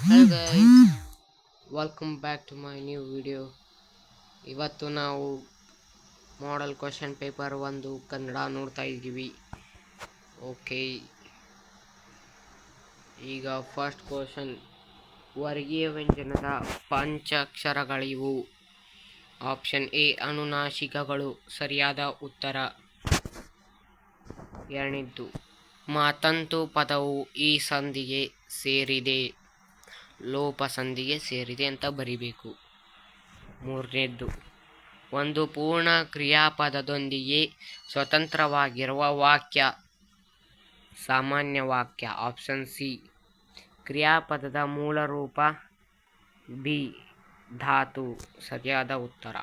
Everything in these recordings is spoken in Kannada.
Hello guys, welcome back to my new video. ಇವತ್ತು ನಾವು ಮಾಡೆಲ್ ಕ್ವಶನ್ ಪೇಪರ್ 1 ಕನ್ನಡ ನೋಡ್ತಾ ಇದ್ದೀವಿ. ಓಕೆ, ಈಗ ಫಸ್ಟ್ ಕ್ವಶನ್, ವರ್ಗೀಯ ವ್ಯಂಜನದ ಪಂಚಾಕ್ಷರಗಳಿವು? ಆಪ್ಷನ್ ಎ ಅನುನಾಸಿಕಗಳು, ಸರಿಯಾದ ಉತ್ತರ. ಎರಡನೇದ್ದು, ಮಾತಂತು ಪದವು ಈ ಸಂಧಿಗೆ ಸೇರಿದೆ, ಲೋಪ ಸಂಧಿಗೆ ಸೇರಿದೆ ಅಂತ ಬರಿಬೇಕು. ಮೂರನೇದ್ದು, ಒಂದು ಪೂರ್ಣ ಕ್ರಿಯಾಪದದೊಂದಿಗೆ ಸ್ವತಂತ್ರವಾಗಿರುವ ವಾಕ್ಯ, ಸಾಮಾನ್ಯ ವಾಕ್ಯ. Option C. ಕ್ರಿಯಾಪದದ ಮೂಲ ರೂಪ ಬಿ, ಧಾತು, ಸರಿಯಾದ ಉತ್ತರ.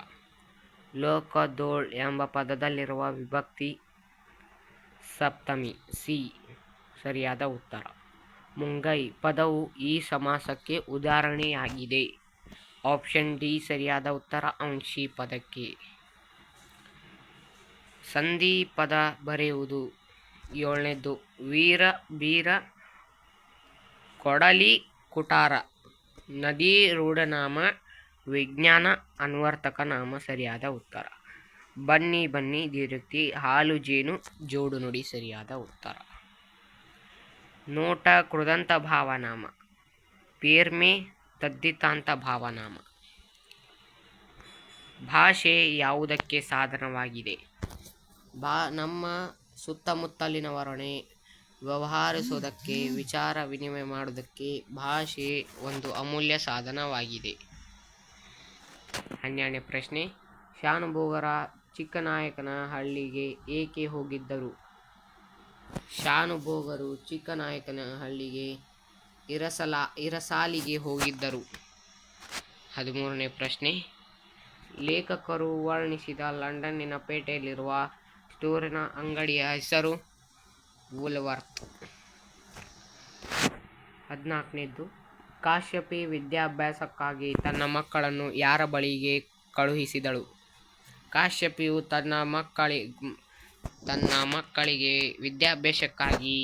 ಲೋಕದೋಳ್ ಎಂಬ ಪದದಲ್ಲಿರುವ ವಿಭಕ್ತಿ ಸಪ್ತಮಿ, ಸಿ, ಸರಿಯಾದ ಉತ್ತರ. ಮುಂಗೈ ಪದವು ಈ ಸಮಾಸಕ್ಕೆ ಉದಾಹರಣೆಯಾಗಿದೆ. ಆಪ್ಷನ್ ಡಿ ಸರಿಯಾದ ಉತ್ತರ. ಅಂಶಿ ಪದಕ್ಕೆ. ಸಂಧಿ ಪದ ಬರೆಯುವುದು. ಏಳನೇದ್ದು, ವೀರ, ಬೀರ, ಕೊಡಲಿ, ಕುಟಾರ. ನದಿ ರೂಢನಾಮ, ವಿಜ್ಞಾನ ಅನ್ವರ್ಥಕ ನಾಮ, ಸರಿಯಾದ ಉತ್ತರ. ಬನ್ನಿ ಬನ್ನಿ ದ್ವಿರುಕ್ತಿ, ಹಾಲು ಜೇನು ಜೋಡು ನುಡಿ, ಸರಿಯಾದ ಉತ್ತರ. ನೋಟ ಕೃದಂತ ಭಾವನಾಮ, ಪೇರ್ಮೆ ತದ್ದಿತಾಂತ ಭಾವನಾಮ. ಭಾಷೆ ಯಾವುದಕ್ಕೆ ಸಾಧನವಾಗಿದೆ? ನಮ್ಮ ಸುತ್ತಮುತ್ತಲಿನವರೊಡನೆ ವ್ಯವಹರಿಸುವುದಕ್ಕೆ, ವಿಚಾರ ವಿನಿಮಯ ಮಾಡುವುದಕ್ಕೆ ಭಾಷೆ ಒಂದು ಅಮೂಲ್ಯ ಸಾಧನವಾಗಿದೆ. 12ನೇ ಪ್ರಶ್ನೆ, ಶಾನುಭೋಗರ ಚಿಕ್ಕನಾಯಕನಹಳ್ಳಿಗೆ ಏಕೆ ಹೋಗಿದ್ದರು? ಶಾನುಭೋಗರು ಚಿಕ್ಕನಾಯಕನಹಳ್ಳಿಗೆ ಇರಸಾಲಿಗೆ ಹೋಗಿದ್ದರು. 13ನೇ ಪ್ರಶ್ನೆ, ಲೇಖಕರು ವರ್ಣಿಸಿದ ಲಂಡನ್ನಿನ ಪೇಟೆಯಲ್ಲಿರುವ ಸ್ಟೋರಿನ ಅಂಗಡಿಯ ಹೆಸರು ವೂಲ್ವರ್ತ್. 14ನೇದ್ದು, ಕಾಶ್ಯಪಿ ವಿದ್ಯಾಭ್ಯಾಸಕ್ಕಾಗಿ ತನ್ನ ಮಕ್ಕಳನ್ನು ಯಾರ ಬಳಿಗೆ ಕಳುಹಿಸಿದಳು? ಕಾಶ್ಯಪಿಯು ತನ್ನ ಮಕ್ಕಳಿಗೆ ವಿದ್ಯಾಭ್ಯಾಸಕ್ಕಾಗಿ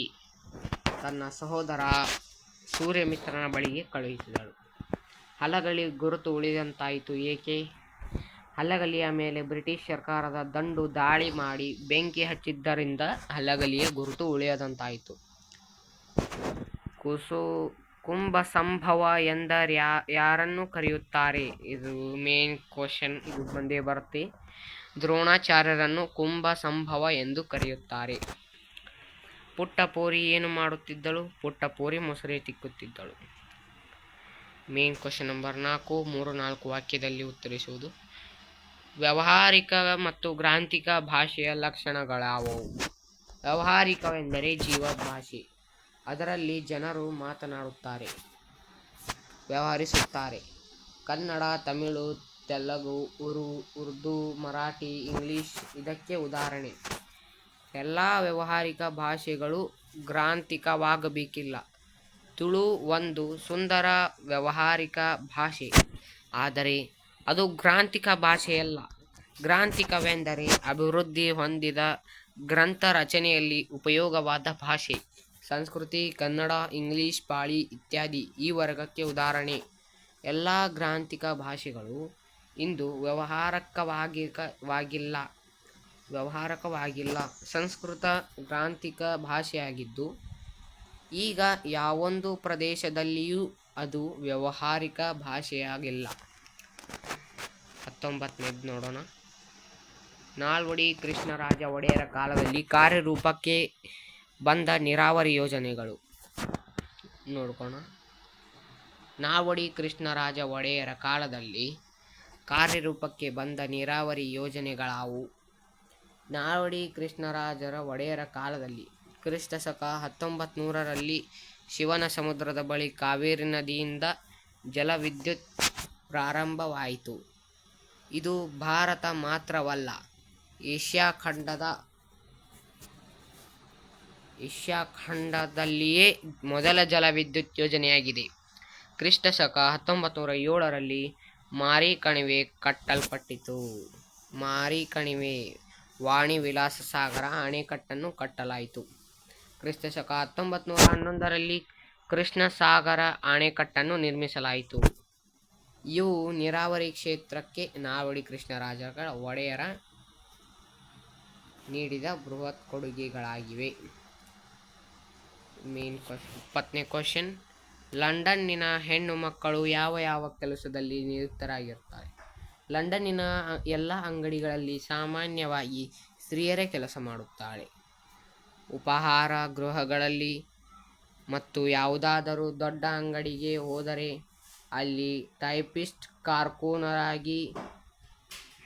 ತನ್ನ ಸಹೋದರ ಸೂರ್ಯಮಿತ್ರನ ಬಳಿಗೆ ಕಳುಹಿಸಿದಳು. ಹಲಗಲಿ ಗುರುತು ಉಳಿದಂತಾಯಿತು ಏಕೆ? ಹಲಗಲಿಯ ಮೇಲೆ ಬ್ರಿಟಿಷ್ ಸರ್ಕಾರದ ದಂಡು ದಾಳಿ ಮಾಡಿ ಬೆಂಕಿ ಹಚ್ಚಿದ್ದರಿಂದ ಹಲಗಲಿಯ ಗುರುತು ಉಳಿಯದಂತಾಯಿತು. ಕುಂಭ ಸಂಭವ ಎಂದರೆ ಯಾರನ್ನು ಕರೆಯುತ್ತಾರೆ? ಇದು ಮೇನ್ ಕ್ವಶನ್, ಇದು ಬಂದೇ ಬರುತ್ತೆ. ದ್ರೋಣಾಚಾರ್ಯರನ್ನು ಕುಂಭ ಸಂಭವ ಎಂದು ಕರೆಯುತ್ತಾರೆ. ಪುಟ್ಟಪೋರಿ ಏನು ಮಾಡುತ್ತಿದ್ದಳು? ಪುಟ್ಟಪೋರಿ ಮೊಸರೆ ತಿಕ್ಕುತ್ತಿದ್ದಳು. ಮೇನ್ ಕ್ವಶನ್ ನಂಬರ್ 4, 3-4 ವಾಕ್ಯದಲ್ಲಿ ಉತ್ತರಿಸುವುದು. ವ್ಯಾವಹಾರಿಕ ಮತ್ತು ಗ್ರಾಂಥಿಕ ಭಾಷೆಯ ಲಕ್ಷಣಗಳಾವುವು? ವ್ಯಾವಹಾರಿಕವೆಂದರೆ ಜೀವ ಭಾಷೆ, ಅದರಲ್ಲಿ ಜನರು ಮಾತನಾಡುತ್ತಾರೆ, ವ್ಯವಹರಿಸುತ್ತಾರೆ. ಕನ್ನಡ, ತಮಿಳು, ತೆಲುಗು, ಉರ್ದು, ಮರಾಠಿ, ಇಂಗ್ಲಿಷ್ ಇದಕ್ಕೆ ಉದಾಹರಣೆ. ಎಲ್ಲ ವ್ಯಾವಹಾರಿಕ ಭಾಷೆಗಳು ಗ್ರಾಂಥಿಕವಾಗಬೇಕಿಲ್ಲ. ತುಳು ಒಂದು ಸುಂದರ ವ್ಯಾವಹಾರಿಕ ಭಾಷೆ, ಆದರೆ ಅದು ಗ್ರಾಂಥಿಕ ಭಾಷೆಯಲ್ಲ. ಗ್ರಾಂಥಿಕವೆಂದರೆ ಅಭಿವೃದ್ಧಿ ಹೊಂದಿದ ಗ್ರಂಥ ರಚನೆಯಲ್ಲಿ ಉಪಯೋಗವಾದ ಭಾಷೆ. ಸಂಸ್ಕೃತ, ಕನ್ನಡ, ಇಂಗ್ಲಿಷ್, ಪಾಳಿ ಇತ್ಯಾದಿ ಈ ವರ್ಗಕ್ಕೆ ಉದಾಹರಣೆ. ಎಲ್ಲ ಗ್ರಾಂಥಿಕ ಭಾಷೆಗಳು ಇಂದು ವ್ಯಾವಹಾರಿಕವಾಗಿಲ್ಲ. ಸಂಸ್ಕೃತ ಗ್ರಾಂಥಿಕ ಭಾಷೆಯಾಗಿದ್ದು ಈಗ ಯಾವೊಂದು ಪ್ರದೇಶದಲ್ಲಿಯೂ ಅದು ವ್ಯಾವಹಾರಿಕ ಭಾಷೆಯಾಗಿಲ್ಲ. 19ನೇದು ನೋಡೋಣ. ನಾಲ್ವಡಿ ಕೃಷ್ಣರಾಜ ಒಡೆಯರ ಕಾಲದಲ್ಲಿ ಕಾರ್ಯರೂಪಕ್ಕೆ ಬಂದ ನೀರಾವರಿ ಯೋಜನೆಗಳು ನೋಡ್ಕೋಣ. ನಾಲ್ವಡಿ ಕೃಷ್ಣರಾಜ ಒಡೆಯರ ಕಾಲದಲ್ಲಿ ಕಾರ್ಯರೂಪಕ್ಕೆ ಬಂದ ನೀರಾವರಿ ಯೋಜನೆಗಳಾವು? ನಾಲ್ವಡಿ ಕೃಷ್ಣರಾಜರ ಒಡೆಯರ ಕಾಲದಲ್ಲಿ ಕ್ರಿಸ್ತಶಕ 1900ರಲ್ಲಿ ಶಿವನ ಸಮುದ್ರದ ಬಳಿ ಕಾವೇರಿ ನದಿಯಿಂದ ಜಲವಿದ್ಯುತ್ ಪ್ರಾರಂಭವಾಯಿತು. ಇದು ಭಾರತ ಮಾತ್ರವಲ್ಲ, ಏಷ್ಯಾ ಖಂಡದಲ್ಲಿಯೇ ಮೊದಲ ಜಲವಿದ್ಯುತ್ ಯೋಜನೆಯಾಗಿದೆ. ಕ್ರಿಸ್ತಶಕ 1907ರಲ್ಲಿ ಮಾರಿ ಕಣಿವೆ ಕಟ್ಟಲ್ಪಟ್ಟಿತು. ಮಾರಿ ಕಣಿವೆ ವಾಣಿ ವಿಲಾಸ ಸಾಗರ ಅಣೆಕಟ್ಟನ್ನು ಕಟ್ಟಲಾಯಿತು. ಕ್ರಿಸ್ತಶಕ 1911ರಲ್ಲಿ ಕೃಷ್ಣಸಾಗರ ಅಣೆಕಟ್ಟನ್ನು ನಿರ್ಮಿಸಲಾಯಿತು. ಇವು ನೀರಾವರಿ ಕ್ಷೇತ್ರಕ್ಕೆ ನಾಲ್ವಡಿ ಕೃಷ್ಣರಾಜ ಒಡೆಯರ ನೀಡಿದ ಬೃಹತ್ ಕೊಡುಗೆಗಳಾಗಿವೆ. ಮೇನ್ 20ನೇ ಕ್ವಶನ್, ಲಂಡನ್ನಿನ ಹೆಣ್ಣು ಮಕ್ಕಳು ಯಾವ ಯಾವ ಕೆಲಸದಲ್ಲಿ ನಿಯುಕ್ತರಾಗಿರುತ್ತಾರೆ? ಲಂಡನ್ನಿನ ಎಲ್ಲ ಅಂಗಡಿಗಳಲ್ಲಿ ಸಾಮಾನ್ಯವಾಗಿ ಸ್ತ್ರೀಯರೇ ಕೆಲಸ ಮಾಡುತ್ತಾಳೆ. ಉಪಹಾರ ಗೃಹಗಳಲ್ಲಿ ಮತ್ತು ಯಾವುದಾದರೂ ದೊಡ್ಡ ಅಂಗಡಿಗೆ ಹೋದರೆ ಅಲ್ಲಿ ಟೈಪಿಸ್ಟ್,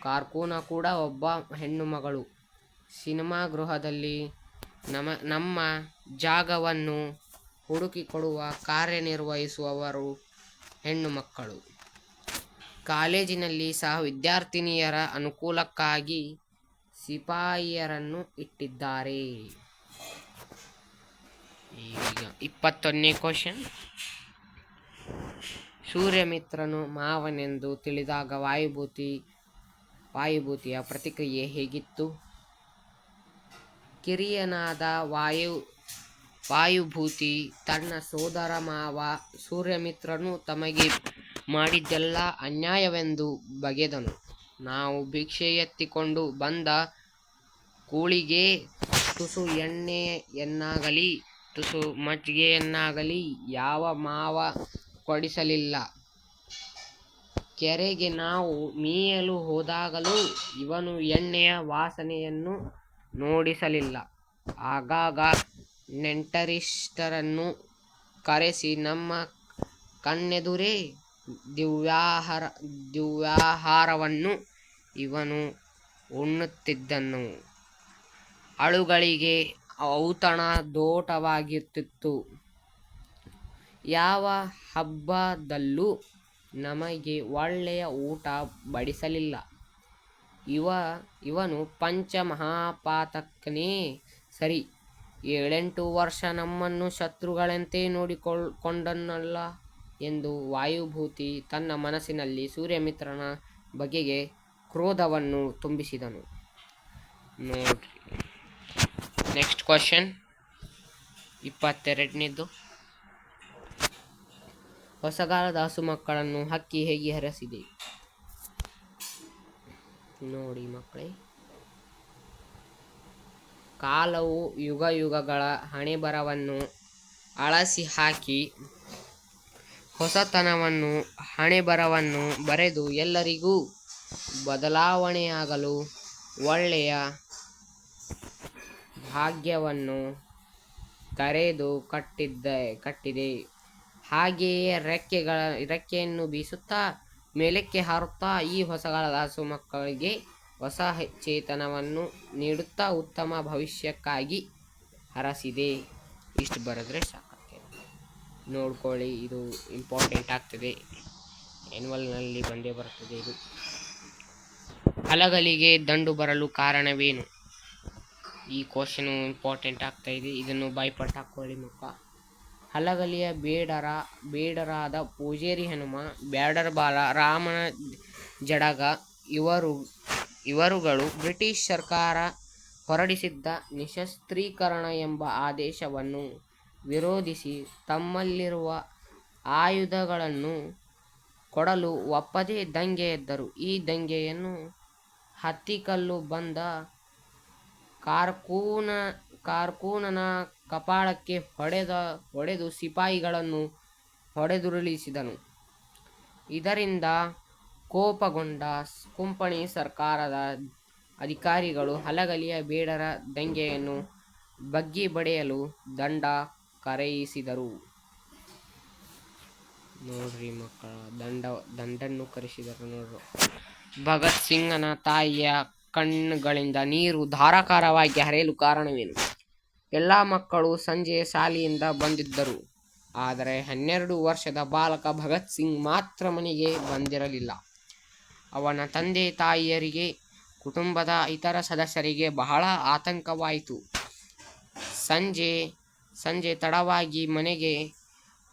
ಕಾರ್ಕೂನ ಕೂಡ ಒಬ್ಬ ಹೆಣ್ಣು ಮಗಳು. ಸಿನಿಮಾ ಗೃಹದಲ್ಲಿ ನಮ್ಮ ಜಾಗವನ್ನು ಹುಡುಕಿಕೊಡುವ ಕಾರ್ಯನಿರ್ವಹಿಸುವವರು ಹೆಣ್ಣು ಮಕ್ಕಳು. ಕಾಲೇಜಿನಲ್ಲಿ ಸಹ ವಿದ್ಯಾರ್ಥಿನಿಯರ ಅನುಕೂಲಕ್ಕಾಗಿ ಸಿಪಾಯಿಯರನ್ನು ಇಟ್ಟಿದ್ದಾರೆ. ಈಗ 21ನೇ ಕ್ವಶನ್, ಸೂರ್ಯಮಿತ್ರನು ಮಾವನೆಂದು ತಿಳಿದಾಗ ವಾಯುಭೂತಿಯ ಪ್ರತಿಕ್ರಿಯೆ ಹೇಗಿತ್ತು? ಕಿರಿಯನಾದ ವಾಯುಭೂತಿ ತನ್ನ ಸೋದರ ಮಾವ ಸೂರ್ಯಮಿತ್ರನು ತಮಗೆ ಮಾಡಿದ್ದೆಲ್ಲ ಅನ್ಯಾಯವೆಂದು ಬಗೆದನು. ನಾವು ಭಿಕ್ಷೆ ಎತ್ತಿಕೊಂಡು ಬಂದ ಕೂಳಿಗೆ ತುಸು ಎಣ್ಣೆಯನ್ನಾಗಲಿ ತುಸು ಮಜ್ಜಿಗೆಯನ್ನಾಗಲಿ ಯಾವ ಮಾವ ಕೊಡಿಸಲಿಲ್ಲ. ಕೆರೆಗೆ ನಾವು ಮೀಯಲು ಹೋದಾಗಲೂ ಇವನು ಎಣ್ಣೆಯ ವಾಸನೆಯನ್ನು ನೋಡಿಸಲಿಲ್ಲ. ಆಗಾಗ ನೆಂಟರಿಷ್ಟರನ್ನು ಕರೆಸಿ ನಮ್ಮ ಕಣ್ಣೆದುರೇ ದಿವ್ಯಾಹಾರವನ್ನು ಇವನು ಉಣ್ಣುತ್ತಿದ್ದನು. ಆಳುಗಳಿಗೆ ಔತಣ ದೋಟವಾಗಿರುತ್ತಿತ್ತು. ಯಾವ ಹಬ್ಬದಲ್ಲೂ ನಮಗೆ ಒಳ್ಳೆಯ ಊಟ ಬಡಿಸಲಿಲ್ಲ. ಇವನು ಪಂಚಮಹಾಪಾತಕನೇ ಸರಿ. 7-8 ವರ್ಷ ನಮ್ಮನ್ನು ಶತ್ರುಗಳಂತೆ ನೋಡಿಕೊಂಡನಲ್ಲ ಎಂದು ವಾಯುಭೂತಿ ತನ್ನ ಮನಸ್ಸಿನಲ್ಲಿ ಸೂರ್ಯಮಿತ್ರನ ಬಗೆಗೆ ಕ್ರೋಧವನ್ನು ತುಂಬಿಸಿದನು. ನೋಡ್ರಿ, ನೆಕ್ಸ್ಟ್ ಕ್ವಶನ್ 22ನೇದು, ಹೊಸಗಾಲದ ಹಸು ಮಕ್ಕಳನ್ನು ಹಕ್ಕಿ ಹೇಗೆ ಹರಸಿದೆ? ನೋಡಿ ಮಕ್ಕಳೇ, ಕಾಲವು ಯುಗಗಳ ಹಣೆಬರಹವನ್ನು ಅಳಿಸಿ ಹಾಕಿ ಹೊಸತನವನ್ನು ಹಣೆಬರಹವನ್ನು ಬರೆದು ಎಲ್ಲರಿಗೂ ಬದಲಾವಣೆಯಾಗಲು ಒಳ್ಳೆಯ ಭಾಗ್ಯವನ್ನು ತೆರೆದು ಕಟ್ಟಿದೆ. ಹಾಗೆಯೇ ರೆಕ್ಕೆಯನ್ನು ಬೀಸುತ್ತಾ ಮೇಲಕ್ಕೆ ಹಾರುತ್ತಾ ಈ ಹೊಸಗಾಲದ ಹಸು ಮಕ್ಕಳಿಗೆ ಹೊಸ ಚೇತನವನ್ನು ನೀಡುತ್ತಾ ಉತ್ತಮ ಭವಿಷ್ಯಕ್ಕಾಗಿ ಹರಸಿದೆ. ಇಷ್ಟು ಬರೆದ್ರೆ ಸಾಕಾಗ್ತದೆ. ನೋಡ್ಕೊಳ್ಳಿ, ಇದು ಇಂಪಾರ್ಟೆಂಟ್ ಆಗ್ತದೆ, ಆ್ಯನ್ಯುವಲ್ನಲ್ಲಿ ಬಂದೇ ಬರ್ತದೆ. ಇದು ಹಲಗಲಿಗೆ ದಂಡು ಬರಲು ಕಾರಣವೇನು? ಈ ಕ್ವಶನು ಇಂಪಾರ್ಟೆಂಟ್ ಆಗ್ತಾ ಇದೆ, ಇದನ್ನು ಬಾಯ್ಪಾಠ ಹಾಕ್ಕೊಳ್ಳಿ ಮಕ್ಕ. ಹಲಗಲಿಯ ಬೇಡರಾದ ಪೂಜೇರಿ ಹನುಮ, ಬ್ಯಾಡರ ಬಾಲ, ರಾಮನ ಜಡಗ ಇವರುಗಳು ಬ್ರಿಟಿಷ್ ಸರ್ಕಾರ ಹೊರಡಿಸಿದ್ದ ನಿಶಸ್ತ್ರೀಕರಣ ಎಂಬ ಆದೇಶವನ್ನು ವಿರೋಧಿಸಿ ತಮ್ಮಲ್ಲಿರುವ ಆಯುಧಗಳನ್ನು ಕೊಡಲು ಒಪ್ಪದೆ ದಂಗೆ ಎದ್ದರು. ಈ ದಂಗೆಯನ್ನು ಹತ್ತಿಕಲ್ಲು ಬಂದ ಕಾರ್ಕೂನನ ಕಪಾಳಕ್ಕೆ ಹೊಡೆದು ಸಿಪಾಯಿಗಳನ್ನು ಹೊಡೆದುರುಳಿಸಿದನು. ಇದರಿಂದ ಕೋಪಗೊಂಡ ಕೊಂಕಣಿ ಸರ್ಕಾರದ ಅಧಿಕಾರಿಗಳು ಹಲಗಲಿಯ ಬೇಡರ ದಂಗೆಯನ್ನು ಬಗ್ಗಿ ಬಡಿಯಲು ದಂಡ ಕರೆಯಿಸಿದರು. ನೋಡ್ರಿ ಮಕ್ಕಳ, ದಂಡನ್ನು ಕರೆಸಿದರು ನೋಡ್ರು. ಭಗತ್ ಸಿಂಗನ ತಾಯಿಯ ಕಣ್ಣುಗಳಿಂದ ನೀರು ಧಾರಾಕಾರವಾಗಿ ಹರಿಯಲು ಕಾರಣವೇನು? ಎಲ್ಲ ಮಕ್ಕಳು ಸಂಜೆ ಶಾಲೆಯಿಂದ ಬಂದಿದ್ದರು. ಆದರೆ 12 ವರ್ಷದ ಬಾಲಕ ಭಗತ್ ಸಿಂಗ್ ಮಾತ್ರ ಮನೆಗೆ ಬಂದಿರಲಿಲ್ಲ. ಅವನ ತಂದೆ ತಾಯಿಯರಿಗೆ, ಕುಟುಂಬದ ಇತರ ಸದಸ್ಯರಿಗೆ ಬಹಳ ಆತಂಕವಾಯಿತು. ಸಂಜೆ ತಡವಾಗಿ ಮನೆಗೆ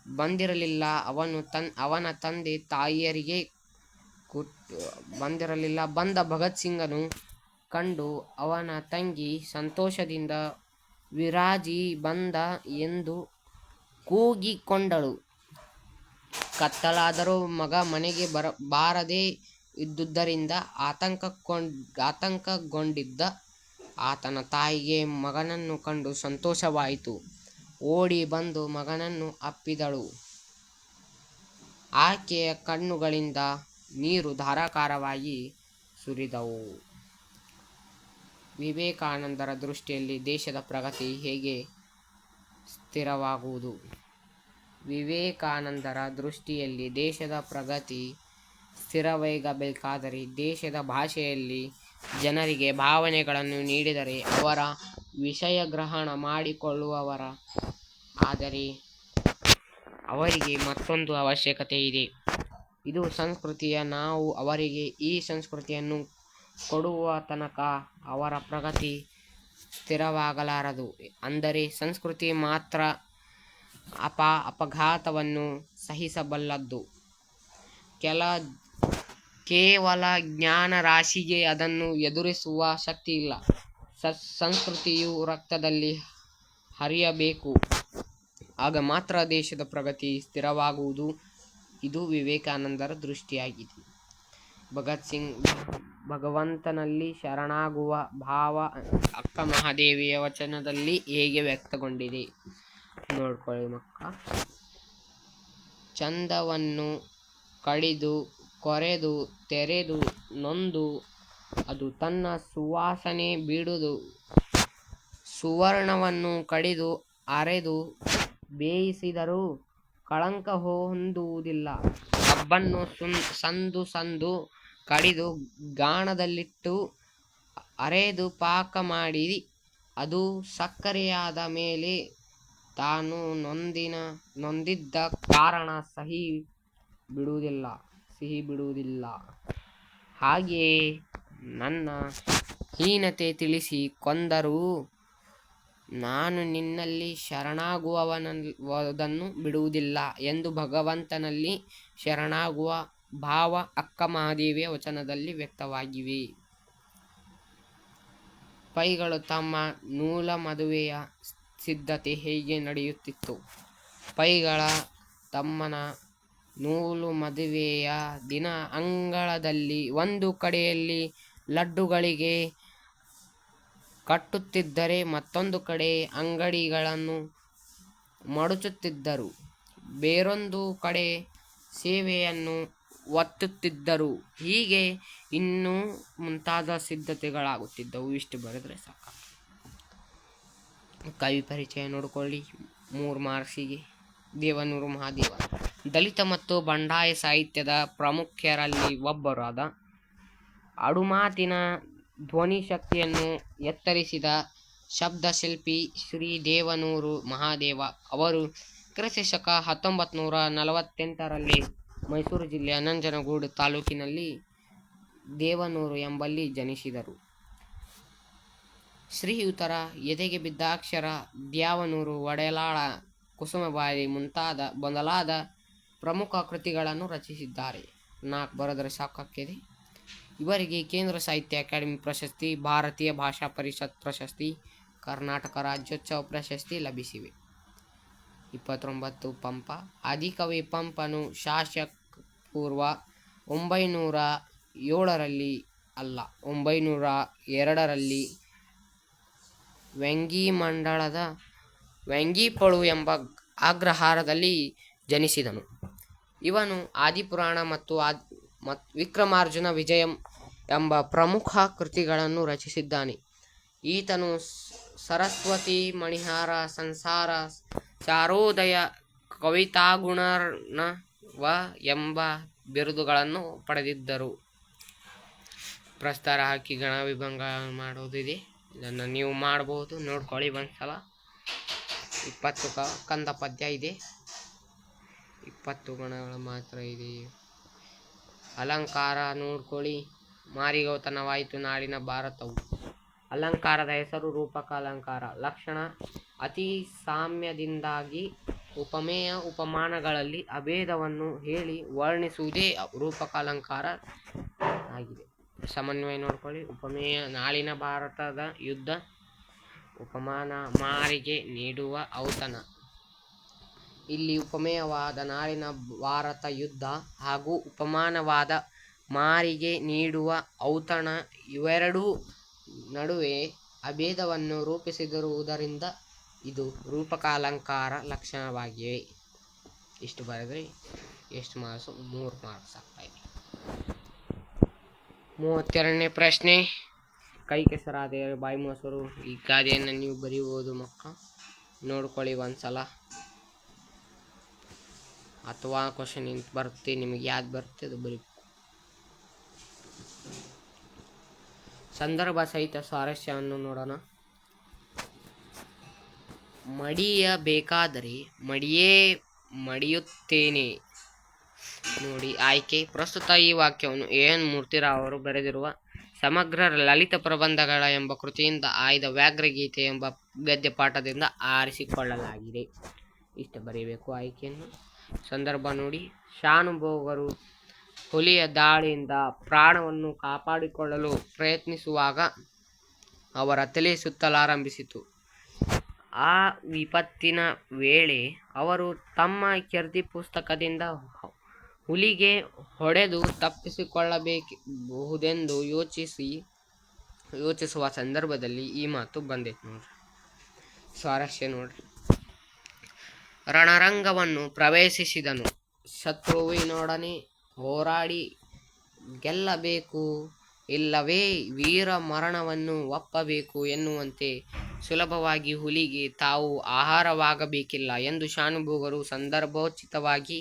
ಬಂದಿರಲಿಲ್ಲ. ಅವನ ತಂದೆ ತಾಯಿಯರಿಗೆ ಬಂದ ಭಗತ್ ಸಿಂಗನು ಕಂಡು ಅವನ ತಂಗಿ ಸಂತೋಷದಿಂದ ವಿರಾಜಿ ಬಂದ ಎಂದು ಕೂಗಿಕೊಂಡಳು. ಕತ್ತಲಾದರೂ ಮಗ ಮನೆಗೆ ಬಾರದೇ ಇದ್ದುದರಿಂದ ಆತಂಕಗೊಂಡಿದ್ದ ಆತನ ತಾಯಿಗೆ ಮಗನನ್ನು ಕಂಡು ಸಂತೋಷವಾಯಿತು. ಓಡಿ ಬಂದು ಮಗನನ್ನು ಅಪ್ಪಿದಳು. ಆಕೆಯ ಕಣ್ಣುಗಳಿಂದ ನೀರು ಧಾರಾಕಾರವಾಗಿ ಸುರಿದವು. ವಿವೇಕಾನಂದರ ದೃಷ್ಟಿಯಲ್ಲಿ ದೇಶದ ಪ್ರಗತಿ ಹೇಗೆ ಸ್ಥಿರವಾಗುವುದು? ವಿವೇಕಾನಂದರ ದೃಷ್ಟಿಯಲ್ಲಿ ದೇಶದ ಪ್ರಗತಿ ಸ್ಥಿರವಾಗಬೇಕಾದರೆ ದೇಶದ ಭಾಷೆಯಲ್ಲಿ ಜನರಿಗೆ ಭಾವನೆಗಳನ್ನು ನೀಡಿದರೆ ಅವರ ವಿಷಯಗ್ರಹಣ ಮಾಡಿಕೊಳ್ಳುವವರ. ಆದರೆ ಅವರಿಗೆ ಮತ್ತೊಂದು ಅವಶ್ಯಕತೆ ಇದೆ. ಇದು ಸಂಸ್ಕೃತಿಯ. ನಾವು ಅವರಿಗೆ ಈ ಸಂಸ್ಕೃತಿಯನ್ನು ಕೊಡುವ ತನಕ ಅವರ ಪ್ರಗತಿ ಸ್ಥಿರವಾಗಲಾರದು. ಅಂದರೆ ಸಂಸ್ಕೃತಿ ಮಾತ್ರ ಅಪಘಾತವನ್ನು ಸಹಿಸಬಲ್ಲದ್ದು. ಕೇವಲ ಜ್ಞಾನರಾಶಿಗೆ ಅದನ್ನು ಎದುರಿಸುವ ಶಕ್ತಿಯಿಲ್ಲ. ಸಂಸ್ಕೃತಿಯು ರಕ್ತದಲ್ಲಿ ಹರಿಯಬೇಕು. ಆಗ ಮಾತ್ರ ದೇಶದ ಪ್ರಗತಿ ಸ್ಥಿರವಾಗುವುದು. ಇದು ವಿವೇಕಾನಂದರ ದೃಷ್ಟಿಯಾಗಿದೆ. ಭಗತ್ ಸಿಂಗ್ ಭಗವಂತನಲ್ಲಿ ಶರಣಾಗುವ ಭಾವ ಅಕ್ಕ ಮಹಾದೇವಿಯ ವಚನದಲ್ಲಿ ಹೇಗೆ ವ್ಯಕ್ತಗೊಂಡಿದೆ ನೋಡ್ಕೊಳ್ಳಿ ಮಕ್ಕ. ಚಂದವನ್ನು ಕಡಿದು ಕೊರೆದು ತೆರೆದು ನೊಂದು ಅದು ತನ್ನ ಸುವಾಸನೆ ಬಿಡುವುದು. ಸುವರ್ಣವನ್ನು ಕಡಿದು ಅರೆದು ಬೇಯಿಸಿದರೂ ಕಳಂಕ ಹೊಂದುವುದಿಲ್ಲ. ಕಬ್ಬನ್ನು ಸಂದು ಕಡಿದು ಗಾಣದಲ್ಲಿಟ್ಟು ಅರೆದು ಪಾಕ ಮಾಡಿ ಅದು ಸಕ್ಕರೆಯಾದ ಮೇಲೆ ತಾನು ನೊಂದಿದ್ದ ಕಾರಣ ಸಿಹಿ ಬಿಡುವುದಿಲ್ಲ. ಹಾಗೆಯೇ ನನ್ನ ಹೀನತೆ ತಿಳಿಸಿ ಕೊಂದರೂ ನಾನು ನಿನ್ನಲ್ಲಿ ಶರಣಾಗುವುದನ್ನು ಬಿಡುವುದಿಲ್ಲ ಎಂದು ಭಗವಂತನಲ್ಲಿ ಶರಣಾಗುವ ಭಾವ ಅಕ್ಕ ಮಹಾದೇವಿಯ ವಚನದಲ್ಲಿ ವ್ಯಕ್ತವಾಗಿವೆ. ಪೈಗಳು ತಮ್ಮ ನೂಲ ಮದುವೆಯ ಸಿದ್ಧತೆ ಹೇಗೆ ನಡೆಯುತ್ತಿತ್ತು? ಪೈಗಳ ತಮ್ಮನ ನೂಲು ಮದುವೆಯ ದಿನ ಅಂಗಳದಲ್ಲಿ ಒಂದು ಕಡೆಯಲ್ಲಿ ಲಡ್ಡುಗಳಿಗೆ ಕಟ್ಟುತ್ತಿದ್ದರೆ ಮತ್ತೊಂದು ಕಡೆ ಅಂಗಡಿಗಳನ್ನು ಮಡಚುತ್ತಿದ್ದರು. ಬೇರೊಂದು ಕಡೆ ಸೇವೆಯನ್ನು ಒತ್ತುತ್ತಿದ್ದರು. ಹೀಗೆ ಇನ್ನೂ ಮುಂತಾದ ಸಿದ್ಧತೆಗಳಾಗುತ್ತಿದ್ದವು. ಇಷ್ಟು ಬರೆದ್ರೆ ಸಾಕು. ಕವಿ ಪರಿಚಯ ನೋಡಿಕೊಳ್ಳಿ. 3 ಮಾರ್ಕ್ಸಿಗೆ. ದೇವನೂರು ಮಹಾದೇವ ದಲಿತ ಮತ್ತು ಬಂಡಾಯ ಸಾಹಿತ್ಯದ ಪ್ರಮುಖರಲ್ಲಿ ಒಬ್ಬರಾದ ಆಡುಮಾತಿನ ಧ್ವನಿಶಕ್ತಿಯನ್ನು ಎತ್ತರಿಸಿದ ಶಬ್ದಶಿಲ್ಪಿ ಶ್ರೀ ದೇವನೂರು ಮಹಾದೇವ ಅವರು ಕ್ರಿ.ಶ. 1948ರಲ್ಲಿ ಮೈಸೂರು ಜಿಲ್ಲೆಯ ನಂಜನಗೂಡು ತಾಲೂಕಿನಲ್ಲಿ ದೇವನೂರು ಎಂಬಲ್ಲಿ ಜನಿಸಿದರು. ಶ್ರೀಯುತರ ಎದೆಗೆ ಬಿದ್ದಾಕ್ಷರ, ದ್ಯಾವನೂರು, ಒಡೆಲಾಳ, ಕುಸುಮಬಾಯಿ ಮೊದಲಾದ ಪ್ರಮುಖ ಕೃತಿಗಳನ್ನು ರಚಿಸಿದ್ದಾರೆ. 4 ಬರೆದರೆ ಸಾಕಾಗಿದೆ. ಇವರಿಗೆ ಕೇಂದ್ರ ಸಾಹಿತ್ಯ ಅಕಾಡೆಮಿ ಪ್ರಶಸ್ತಿ, ಭಾರತೀಯ ಭಾಷಾ ಪರಿಷತ್ ಪ್ರಶಸ್ತಿ, ಕರ್ನಾಟಕ ರಾಜ್ಯೋತ್ಸವ ಪ್ರಶಸ್ತಿ ಲಭಿಸಿವೆ. 29 ಪಂಪ. ಆದಿಕವಿ ಪಂಪನು ಶಾಸಪೂರ್ವ 907ರಲ್ಲಿ ಅಲ್ಲ 902ರಲ್ಲಿ ವೆಂಗಿಮಂಡಲದ ವೆಂಗಿಪಳು ಎಂಬ ಅಗ್ರಹಾರದಲ್ಲಿ ಜನಿಸಿದನು. ಇವನು ಆದಿಪುರಾಣ ಮತ್ತು ವಿಕ್ರಮಾರ್ಜುನ ವಿಜಯಂ ಎಂಬ ಪ್ರಮುಖ ಕೃತಿಗಳನ್ನು ರಚಿಸಿದ್ದಾನೆ. ಈತನು ಸರಸ್ವತಿ ಮಣಿಹಾರ, ಸಂಸಾರ, ಚಾರೋದಯ, ಕವಿತಾಗುಣರ್ಣವ ಎಂಬ ಬಿರುದುಗಳನ್ನು ಪಡೆದಿದ್ದರು. ಪ್ರಸ್ತಾರ ಹಾಕಿ ಗಣ ವಿಭಂಗ ಮಾಡೋದಿದೆ. ಇದನ್ನು ನೀವು ಮಾಡಬಹುದು. ನೋಡ್ಕೊಳ್ಳಿ ಒಂದ್ಸಲ. 20 ಕಂದ ಪದ್ಯ ಇದೆ. 20 ಗಣಗಳು ಮಾತ್ರ ಇದೆ. ಅಲಂಕಾರ ನೋಡ್ಕೊಳ್ಳಿ. ಮಾರಿಗೌತನವಾಯಿತು ನಾಡಿನ ಭಾರತವು. ಅಲಂಕಾರದ ಹೆಸರು ರೂಪಕ ಅಲಂಕಾರ. ಲಕ್ಷಣ ಅತಿ ಸಾಮ್ಯದಿಂದಾಗಿ ಉಪಮೇಯ ಉಪಮಾನಗಳಲ್ಲಿ ಅಭೇದವನ್ನು ಹೇಳಿ ವರ್ಣಿಸುವುದೇ ರೂಪಕ ಅಲಂಕಾರ ಆಗಿದೆ. ಸಮನ್ವಯ ನೋಡ್ಕೊಳ್ಳಿ. ಉಪಮೇಯ ನಾಳಿನ ಭಾರತದ ಯುದ್ಧ. ಉಪಮಾನ ಮಾರಿಗೆ ನೀಡುವ ಔತಣ. ಇಲ್ಲಿ ಉಪಮೇಯವಾದ ನಾಳಿನ ಭಾರತ ಯುದ್ಧ ಹಾಗೂ ಉಪಮಾನವಾದ ಮಾರಿಗೆ ನೀಡುವ ಔತಣ ಇವೆರಡೂ ನಡುವೆ ಅಭೇದವನ್ನು ರೂಪಿಸಿರುವುದರಿಂದ ಇದು ರೂಪಕಾಲಂಕಾರ ಲಕ್ಷಣವಾಗಿವೆ. ಇಷ್ಟು ಬರೆದರೆ ಎಷ್ಟು ಮಾರ್ಕ್ಸು? 3 ಮಾರ್ಕ್ಸ್ ಆಗ್ತಾಯಿದೆ. 32ನೇ ಪ್ರಶ್ನೆ, ಕೈ ಕೆಸರಾದ ಬಾಯಿ ಮೊಸರು. ಈ ಗಾದೆಯನ್ನು ನೀವು ಬರೀಬೋದು ಮಕ್ಕಳು, ನೋಡ್ಕೊಳ್ಳಿ ಒಂದ್ಸಲ. ಅಥವಾ ಕ್ವಶನ್ ಇಂತ ಬರುತ್ತೆ, ನಿಮಗೆ ಯಾವ್ದು ಬರುತ್ತೆ ಅದು ಬರೀಬೇಕು. ಸಂದರ್ಭ ಸಹಿತ ಸ್ವಾರಸ್ಯವನ್ನು ನೋಡೋಣ. ಮಡಿಯಬೇಕಾದರೆ ಮಡಿಯುತ್ತೇನೆ. ನೋಡಿ ಆಯ್ಕೆ. ಪ್ರಸ್ತುತ ಈ ವಾಕ್ಯವನ್ನು ಎನ್ ಮೂರ್ತಿರಾವ್ ಅವರು ಬರೆದಿರುವ ಸಮಗ್ರ ಲಲಿತ ಪ್ರಬಂಧಗಳ ಎಂಬ ಕೃತಿಯಿಂದ ಆಯ್ದ ವ್ಯಾಘ್ರಗೀತೆ ಎಂಬ ಗದ್ಯ ಪಾಠದಿಂದ ಆರಿಸಿಕೊಳ್ಳಲಾಗಿದೆ. ಇಷ್ಟು ಬರೀಬೇಕು ಆಯ್ಕೆಯನ್ನು. ಸಂದರ್ಭ ನೋಡಿ, ಶಾನುಭೋಗರು ಹುಲಿಯ ದಾಳಿಯಿಂದ ಪ್ರಾಣವನ್ನು ಕಾಪಾಡಿಕೊಳ್ಳಲು ಪ್ರಯತ್ನಿಸುವಾಗ ಅವರ ತಲೆ ಸುತ್ತಲಾರಂಭಿಸಿತು. ಆ ವಿಪತ್ತಿನ ವೇಳೆ ಅವರು ತಮ್ಮ ಕೀರ್ತಿ ಪುಸ್ತಕದಿಂದ ಹುಲಿಗೆ ಹೊಡೆದು ತಪ್ಪಿಸಿಕೊಳ್ಳಬಹುದೆಂದು ಯೋಚಿಸುವ ಸಂದರ್ಭದಲ್ಲಿ ಈ ಮಾತು ಬಂದೈತೆ ನೋಡ್ರಿ. ಸ್ವಾರಸ್ಯ ನೋಡ್ರಿ. ರಣರಂಗವನ್ನು ಪ್ರವೇಶಿಸಿದನು. ಶತ್ರುವಿನೊಡನೆ ಹೋರಾಡಿ ಗೆಲ್ಲಬೇಕು, ಇಲ್ಲವೇ ವೀರ ಮರಣವನ್ನು ಒಪ್ಪಬೇಕು ಎನ್ನುವಂತೆ ಸುಲಭವಾಗಿ ಹುಲಿಗೆ ತಾವು ಆಹಾರವಾಗಬೇಕಿಲ್ಲ ಎಂದು ಶಾನುಭೋಗರು ಸಂದರ್ಭೋಚಿತವಾಗಿ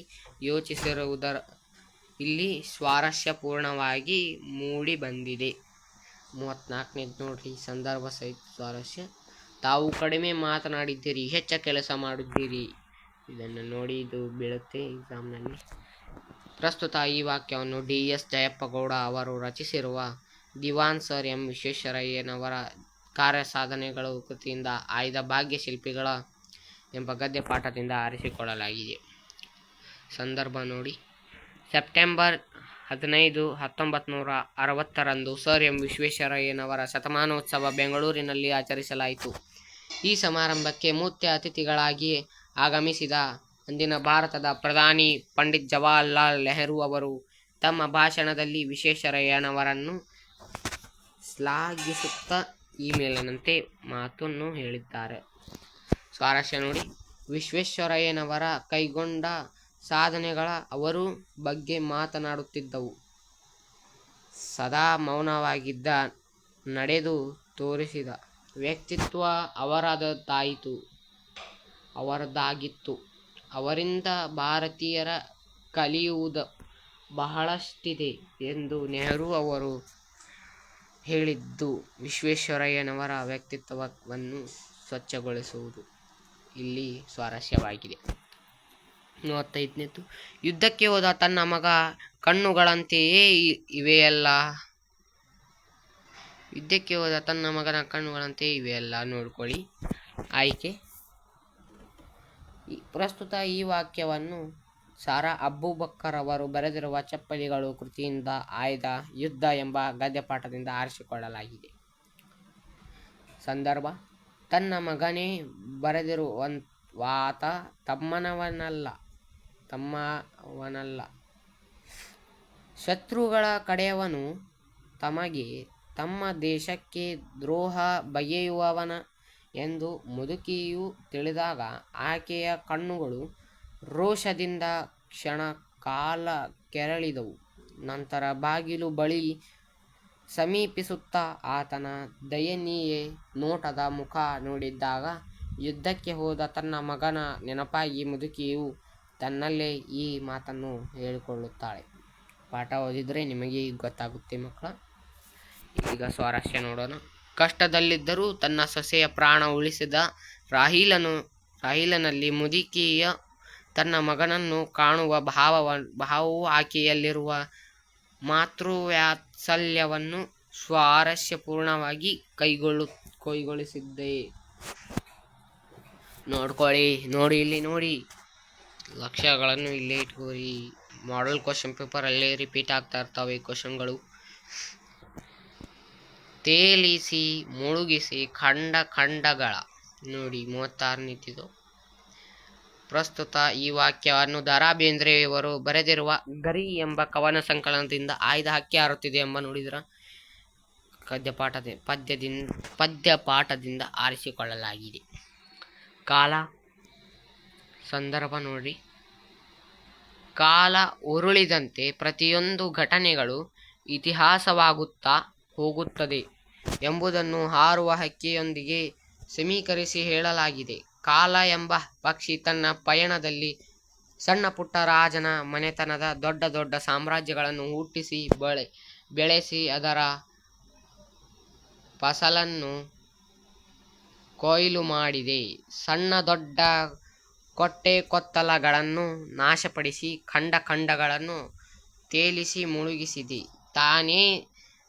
ಯೋಚಿಸಿರುವುದರ ಇಲ್ಲಿ ಸ್ವಾರಸ್ಯಪೂರ್ಣವಾಗಿ ಮೂಡಿ ಬಂದಿದೆ. 34ನೇದು ನೋಡ್ರಿ, ಸಂದರ್ಭ ಸಹಿತ ಸ್ವಾರಸ್ಯ. ತಾವು ಕಡಿಮೆ ಮಾತನಾಡಿದ್ದೀರಿ, ಹೆಚ್ಚ ಕೆಲಸ ಮಾಡಿದ್ದೀರಿ. ಇದನ್ನು ನೋಡಿ, ಇದು ಬೀಳುತ್ತೆ ಎಕ್ಸಾಮ್ನಲ್ಲಿ. ಪ್ರಸ್ತುತ ಈ ವಾಕ್ಯವನ್ನು ಡಿ.ಎಸ್. ಜಯಪ್ಪಗೌಡ ಅವರು ರಚಿಸಿರುವ ದಿವಾನ್ ಸರ್ ಎಂ ವಿಶ್ವೇಶ್ವರಯ್ಯನವರ ಕಾರ್ಯಸಾಧನೆಗಳು ಕೃತಿಯಿಂದ ಆಯ್ದ ಭಾಗ್ಯಶಿಲ್ಪಿಗಳ ಎಂಬ ಗದ್ಯ ಪಾಠದಿಂದ ಆರಿಸಿಕೊಳ್ಳಲಾಗಿದೆ. ಸಂದರ್ಭ ನೋಡಿ, ಸೆಪ್ಟೆಂಬರ್ 15, 1960ರಂದು ಸರ್ ಎಂ ವಿಶ್ವೇಶ್ವರಯ್ಯನವರ ಶತಮಾನೋತ್ಸವ ಬೆಂಗಳೂರಿನಲ್ಲಿ ಆಚರಿಸಲಾಯಿತು. ಈ ಸಮಾರಂಭಕ್ಕೆ ಮುಖ್ಯ ಅತಿಥಿಗಳಾಗಿ ಆಗಮಿಸಿದ ಅಂದಿನ ಭಾರತದ ಪ್ರಧಾನಿ ಪಂಡಿತ್ ಜವಾಹರಲಾಲ್ ನೆಹರು ಅವರು ತಮ್ಮ ಭಾಷಣದಲ್ಲಿ ವಿಶ್ವೇಶ್ವರಯ್ಯನವರನ್ನು ಶ್ಲಾಘಿಸುತ್ತಾ ಈ ಮೇಲಿನಂತೆ ಮಾತನ್ನು ಹೇಳಿದ್ದಾರೆ. ಸ್ವಾರಸ್ಯ ನೋಡಿ, ವಿಶ್ವೇಶ್ವರಯ್ಯನವರ ಕೈಗೊಂಡ ಸಾಧನೆಗಳ ಅವರು ಬಗ್ಗೆ ಮಾತನಾಡುತ್ತಿದ್ದವು. ಸದಾ ಮೌನವಾಗಿದ್ದ, ನಡೆದು ತೋರಿಸಿದ ವ್ಯಕ್ತಿತ್ವ ಅವರದಾಗಿತ್ತು. ಅವರಿಂದ ಭಾರತೀಯರ ಕಲಿಯುವುದು ಬಹಳಷ್ಟಿದೆ ಎಂದು ನೆಹರು ಅವರು ಹೇಳಿದ್ದು ವಿಶ್ವೇಶ್ವರಯ್ಯನವರ ವ್ಯಕ್ತಿತ್ವವನ್ನು ಸ್ವಚ್ಛಗೊಳಿಸುವುದು ಇಲ್ಲಿ ಸ್ವಾರಸ್ಯವಾಗಿದೆ. 35ನೇದು, ಯುದ್ಧಕ್ಕೆ ಹೋದ ತನ್ನ ಮಗ ಕಣ್ಣುಗಳಂತೆಯೇ ಇವೆಯಲ್ಲ. ಯುದ್ಧಕ್ಕೆ ಹೋದ ತನ್ನ ಮಗನ ಕಣ್ಣುಗಳಂತೆಯೇ ಇವೆಯಲ್ಲ. ನೋಡ್ಕೊಳ್ಳಿ ಆಯ್ಕೆ. ಪ್ರಸ್ತುತ ಈ ವಾಕ್ಯವನ್ನು ಸಾರಾ ಅಬೂಬಕ್ಕರ್ ಅವರು ಬರೆದಿರುವ ಚಪ್ಪಲಿಗಳು ಕೃತಿಯಿಂದ ಆಯ್ದ ಯುದ್ಧ ಎಂಬ ಗದ್ಯಪಾಠದಿಂದ ಆರಿಸಿಕೊಳ್ಳಲಾಗಿದೆ. ಸಂದರ್ಭ, ತನ್ನ ಮಗನೇ ಬರೆದಿರುವಾತ ತಮ್ಮವನಲ್ಲ. ಶತ್ರುಗಳ ಕಡೆಯವನು, ತಮಗೆ ತಮ್ಮ ದೇಶಕ್ಕೆ ದ್ರೋಹ ಬಗೆಯುವವನ ಎಂದು ಮುದುಕಿಯು ತಿಳಿದಾಗ ಆಕೆಯ ಕಣ್ಣುಗಳು ರೋಷದಿಂದ ಕ್ಷಣ ಕಾಲ ಕೆರಳಿದವು. ನಂತರ ಬಾಗಿಲು ಬಳಿ ಸಮೀಪಿಸುತ್ತಾ ಆತನ ದಯನೀಯ ನೋಟದ ಮುಖ ನೋಡಿದಾಗ ಯುದ್ಧಕ್ಕೆ ಹೋದ ತನ್ನ ಮಗನ ನೆನಪಾಗಿ ಮುದುಕಿಯು ತನ್ನಲ್ಲೇ ಈ ಮಾತನ್ನು ಹೇಳಿಕೊಳ್ಳುತ್ತಾಳೆ. ಪಾಠ ಓದಿದರೆ ನಿಮಗೆ ಗೊತ್ತಾಗುತ್ತೆ ಮಕ್ಕಳ. ಈಗ ಸ್ವಾರಸ್ಯ ನೋಡೋಣ. ಕಷ್ಟದಲ್ಲಿದ್ದರೂ ತನ್ನ ಸೊಸೆಯ ಪ್ರಾಣ ಉಳಿಸಿದ ರಾಹೀಲನಲ್ಲಿ ಮುದುಕಿಯ ತನ್ನ ಮಗನನ್ನು ಕಾಣುವ ಭಾವವು ಆಕೆಯಲ್ಲಿರುವ ಮಾತೃವಾತ್ಸಲ್ಯವನ್ನು ಸ್ವಾರಸ್ಯಪೂರ್ಣವಾಗಿ ಕೈಗೊಳಿಸಿದ್ದೆ. ನೋಡಿ ಇಲ್ಲಿ ನೋಡಿ, ಲಕ್ಷ್ಯಗಳನ್ನು ಇಲ್ಲೇ ಇಟ್ಕೋರಿ. ಮಾಡೆಲ್ ಕ್ವಶನ್ ಪೇಪರ್ ಅಲ್ಲೇ ರಿಪೀಟ್ ಆಗ್ತಾ ಇರ್ತವೆ ಕ್ವಶನ್ಗಳು. ತೇಲಿಸಿ ಮುಳುಗಿಸಿ ಖಂಡಗಳ ನೋಡಿ 36 ನಿಂತಿದ್ದು. ಪ್ರಸ್ತುತ ಈ ವಾಕ್ಯವನ್ನು ದ.ರಾ ಬೇಂದ್ರೆಯವರು ಬರೆದಿರುವ ಗರಿ ಎಂಬ ಕವನ ಸಂಕಲನದಿಂದ ಆಯ್ದ ಹಕ್ಕಿ ಹಾರುತ್ತಿದೆ ಎಂಬ ನುಡಿದರ ಪದ್ಯಪಾಠದಿಂದ ಆರಿಸಿಕೊಳ್ಳಲಾಗಿದೆ. ಕಾಲ ಸಂದರ್ಭ ನೋಡಿ. ಕಾಲ ಉರುಳಿದಂತೆ ಪ್ರತಿಯೊಂದು ಘಟನೆಗಳು ಇತಿಹಾಸವಾಗುತ್ತಾ ಹೋಗುತ್ತದೆ ಎಂಬುದನ್ನು ಹಾರುವ ಹಕ್ಕಿಯೊಂದಿಗೆ ಸಮೀಕರಿಸಿ ಹೇಳಲಾಗಿದೆ. ಕಾಲ ಎಂಬ ಪಕ್ಷಿ ತನ್ನ ಪಯಣದಲ್ಲಿ ಸಣ್ಣ ಪುಟ್ಟ ರಾಜನ ಮನೆತನದ ದೊಡ್ಡ ದೊಡ್ಡ ಸಾಮ್ರಾಜ್ಯಗಳನ್ನು ಹುಟ್ಟಿಸಿ ಬೆಳೆಸಿ ಅದರ ಫಸಲನ್ನು ಕೊಯ್ಲು ಮಾಡಿದೆ. ಸಣ್ಣ ದೊಡ್ಡ ಕೋಟೆ ಕೊತ್ತಲಗಳನ್ನು ನಾಶಪಡಿಸಿ ಖಂಡಗಳನ್ನು ತೇಲಿಸಿ ಮುಳುಗಿಸಿದೆ. ತಾನೇ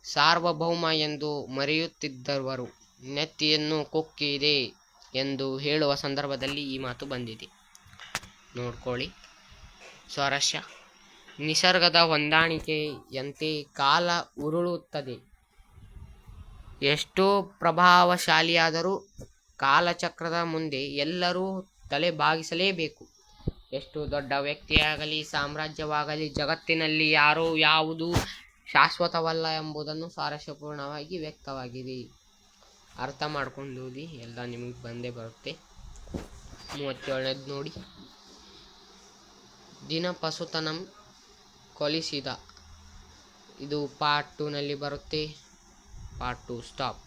ಸಾರ್ವಭೌಮ ಎಂದು ಮರೆಯುತ್ತಿದ್ದವರು ನೆತ್ತಿಯನ್ನು ಕುಕ್ಕಿದೆ ಎಂದು ಹೇಳುವ ಸಂದರ್ಭದಲ್ಲಿ ಈ ಮಾತು ಬಂದಿದೆ. ನೋಡ್ಕೊಳ್ಳಿ. ಸ್ವಾರಸ್ಯ: ನಿಸರ್ಗದ ಹೊಂದಾಣಿಕೆಯಂತೆ ಕಾಲ ಉರುಳುತ್ತದೆ. ಎಷ್ಟೋ ಪ್ರಭಾವಶಾಲಿಯಾದರೂ ಕಾಲಚಕ್ರದ ಮುಂದೆ ಎಲ್ಲರೂ ತಲೆ ಬಾಗಿಸಲೇಬೇಕು. ಎಷ್ಟು ದೊಡ್ಡ ವ್ಯಕ್ತಿಯಾಗಲಿ ಸಾಮ್ರಾಜ್ಯವಾಗಲಿ ಜಗತ್ತಿನಲ್ಲಿ ಯಾವುದೂ ಶಾಶ್ವತವಲ್ಲ ಎಂಬುದನ್ನು ಸ್ವಾರಸ್ಯಪೂರ್ಣವಾಗಿ ವ್ಯಕ್ತವಾಗಿದೆ. ಅರ್ಥ ಮಾಡ್ಕೊಂಡು ಓದಿ, ಎಲ್ಲ ನಿಮಗೆ ಬಂದೇ ಬರುತ್ತೆ. 37ನೇದು ನೋಡಿ. ದಿನ ಪಶುತನಂ ಕೊಲಿಸಿದ. ಇದು ಪಾರ್ಟ್ 2 ನಲ್ಲಿ ಬರುತ್ತೆ. Part 2 stop.